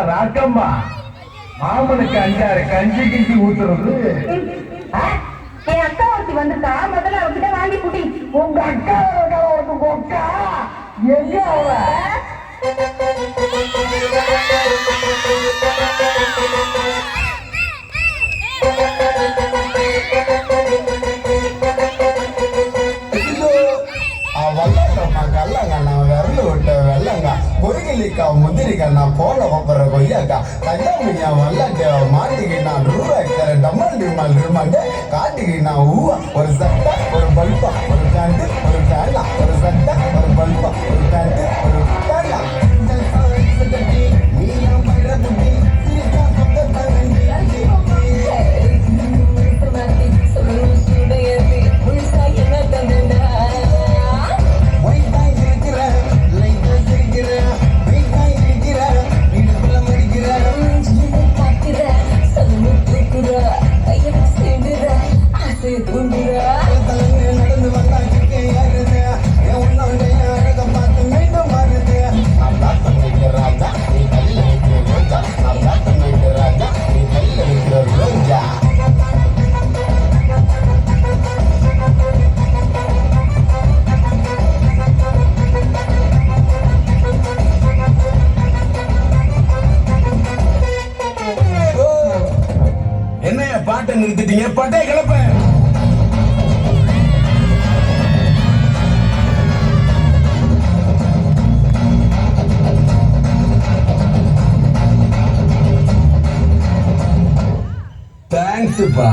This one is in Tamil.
ராக்கம்மா மாமனுக்கு அஞ்சாறு கஞ்சி கிஞ்சி ஊத்துறது. என் அக்கா ஒருத்தி வந்துட்டா, முதல்ல அவகிட்ட வாங்கி குடி. உங்க அக்கா கொக்கா எங்க அவ? பொறிகளிக்கா முந்திரிக்கா நான் போல ஒப்பற கொய்யாக்கா கஜாமியா வல்லக்க மாட்டிக்கு நான் ரூபாய்க்கிற டமல் டிமல் ரிமாண்டு காட்டுக்கு நான் ஊவா ஒரு சட்டை ஒரு பல்பா ஒரு பேண்ட் ஒரு பேனா ஒரு சட்டை ஒரு பல்பா ஒரு பேண்ட் ஒரு பேனா நீ நான் பயிர குட்டி சிரிக்கா சொந்த தரண்டி நடந்து வந்தா பார்த்து மீண்டும் மாறுது ராஜா நீ கல்ல வைக்கிற ரோஜா ராஜா நீ கல்ல வைக்கிற ரோஜா. என்னைய பாட்டை நிறுத்திட்டீங்க, பட்டை கிளப்ப. தேங்க்ஸ்ப்பா.